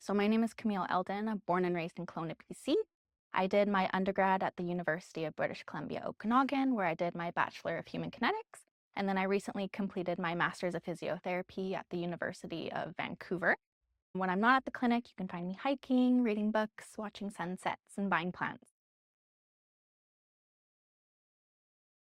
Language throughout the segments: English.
So my name is Camille Eldon. I'm born and raised in Kelowna, BC. I did my undergrad at the University of British Columbia, Okanagan, where I did my Bachelor of Human Kinetics. And then I recently completed my Master's of Physiotherapy at the University of Vancouver. When I'm not at the clinic, you can find me hiking, reading books, watching sunsets, and buying plants.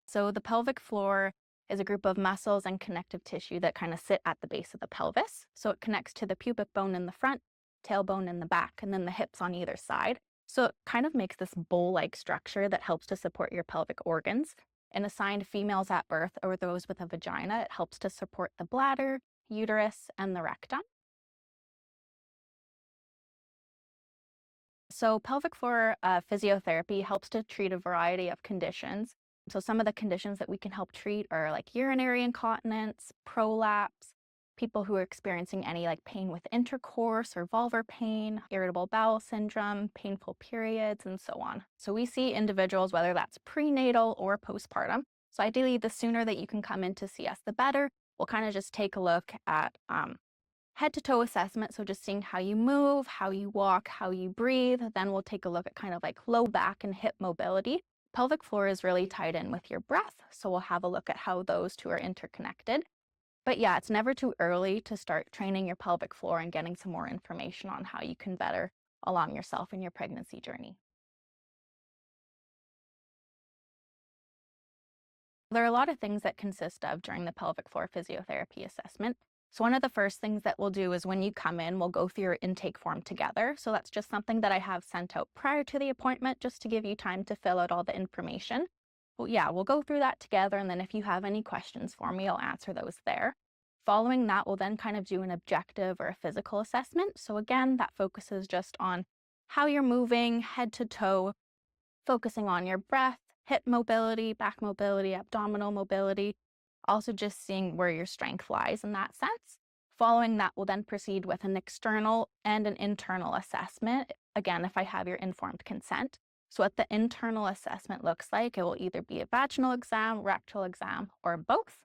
So the pelvic floor is a group of muscles and connective tissue that kind of sit at the base of the pelvis. So it connects to the pubic bone in the front, tailbone in the back, and then the hips on either side. So it kind of makes this bowl-like structure that helps to support your pelvic organs. In assigned females at birth or those with a vagina, it helps to support the bladder, uterus, and the rectum. So pelvic floor physiotherapy helps to treat a variety of conditions. So some of the conditions that we can help treat are like urinary incontinence, prolapse, people who are experiencing any like pain with intercourse or vulvar pain, irritable bowel syndrome, painful periods, and so on. So we see individuals, whether that's prenatal or postpartum. So ideally, the sooner that you can come in to see us, the better. We'll kind of just take a look at head to toe assessment. So just seeing how you move, how you walk, how you breathe. Then we'll take a look at kind of like low back and hip mobility. Pelvic floor is really tied in with your breath. So we'll have a look at how those two are interconnected. But yeah, it's never too early to start training your pelvic floor and getting some more information on how you can better along yourself in your pregnancy journey. There are a lot of things that consist of during the pelvic floor physiotherapy assessment. So one of the first things that we'll do is when you come in, we'll go through your intake form together. So that's just something that I have sent out prior to the appointment just to give you time to fill out all the information. Well, yeah, we'll go through that together. And then if you have any questions for me, I'll answer those there. Following that, we'll then kind of do an objective or a physical assessment. So again, that focuses just on how you're moving head to toe, focusing on your breath, hip mobility, back mobility, abdominal mobility, also just seeing where your strength lies in that sense. Following that, we'll then proceed with an external and an internal assessment. Again, if I have your informed consent. So what the internal assessment looks like, it will either be a vaginal exam, rectal exam, or both.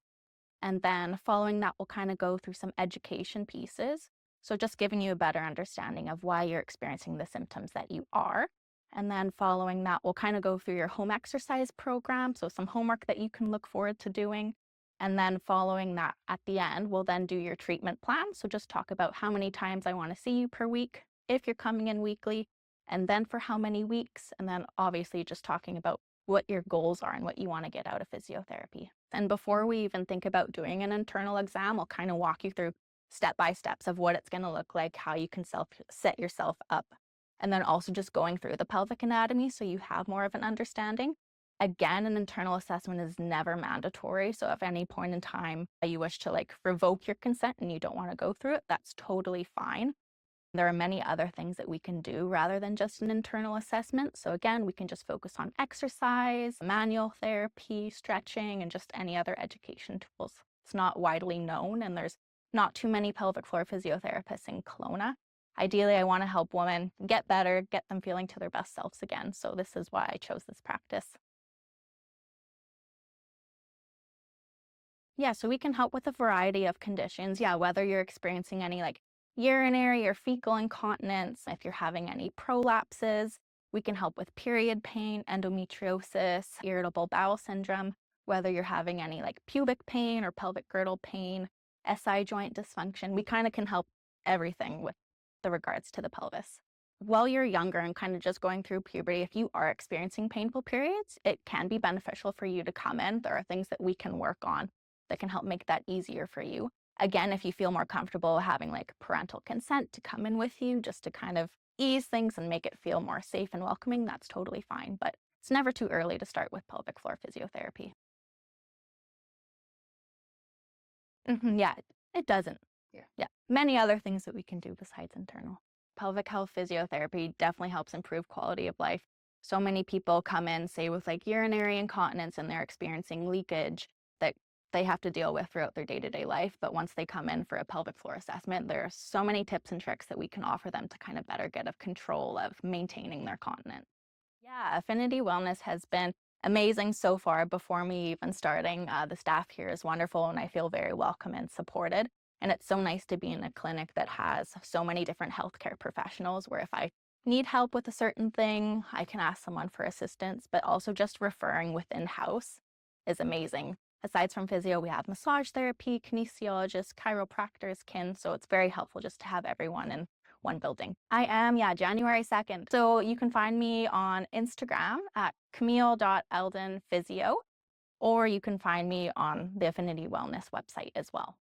And then following that, we'll kind of go through some education pieces. So just giving you a better understanding of why you're experiencing the symptoms that you are. And then following that, we'll kind of go through your home exercise program. So some homework that you can look forward to doing. And then following that, at the end, we'll then do your treatment plan. So just talk about how many times I want to see you per week, if you're coming in weekly, and then for how many weeks. And then obviously just talking about what your goals are and what you want to get out of physiotherapy. And before we even think about doing an internal exam, I'll kind of walk you through step-by-steps of what it's going to look like, how you can set yourself up. And then also just going through the pelvic anatomy so you have more of an understanding. Again, an internal assessment is never mandatory. So if at any point in time you wish to like revoke your consent and you don't want to go through it, that's totally fine. There are many other things that we can do rather than just an internal assessment. So again, we can just focus on exercise, manual therapy, stretching, and just any other education tools. It's not widely known, and there's not too many pelvic floor physiotherapists in Kelowna. Ideally, I want to help women get better, get them feeling to their best selves again. So this is why I chose this practice. Yeah, so we can help with a variety of conditions. Yeah, whether you're experiencing any like urinary or fecal incontinence, if you're having any prolapses, we can help with period pain, endometriosis, irritable bowel syndrome, whether you're having any like pubic pain or pelvic girdle pain, SI joint dysfunction, we kind of can help everything with the regards to the pelvis. While you're younger and kind of just going through puberty, if you are experiencing painful periods, it can be beneficial for you to come in. There are things that we can work on that can help make that easier for you. Again, if you feel more comfortable having like parental consent to come in with you just to kind of ease things and make it feel more safe and welcoming, that's totally fine. But it's never too early to start with pelvic floor physiotherapy. Yeah, it doesn't. Yeah, many other things that we can do besides internal. Pelvic health physiotherapy definitely helps improve quality of life. So many people come in, say, with like urinary incontinence and they're experiencing leakage that they have to deal with throughout their day-to-day life. But once they come in for a pelvic floor assessment, there are so many tips and tricks that we can offer them to kind of better get a control of maintaining their continence. Yeah, Affinity Wellness has been amazing so far before me even starting. The staff here is wonderful and I feel very welcome and supported. And it's so nice to be in a clinic that has so many different healthcare professionals where if I need help with a certain thing, I can ask someone for assistance, but also just referring within house is amazing. Aside from physio, we have massage therapy, kinesiologists, chiropractors, kin, so it's very helpful just to have everyone in one building. I am, yeah, January 2nd. So you can find me on Instagram at camille.eldonphysio, or you can find me on the Affinity Wellness website as well.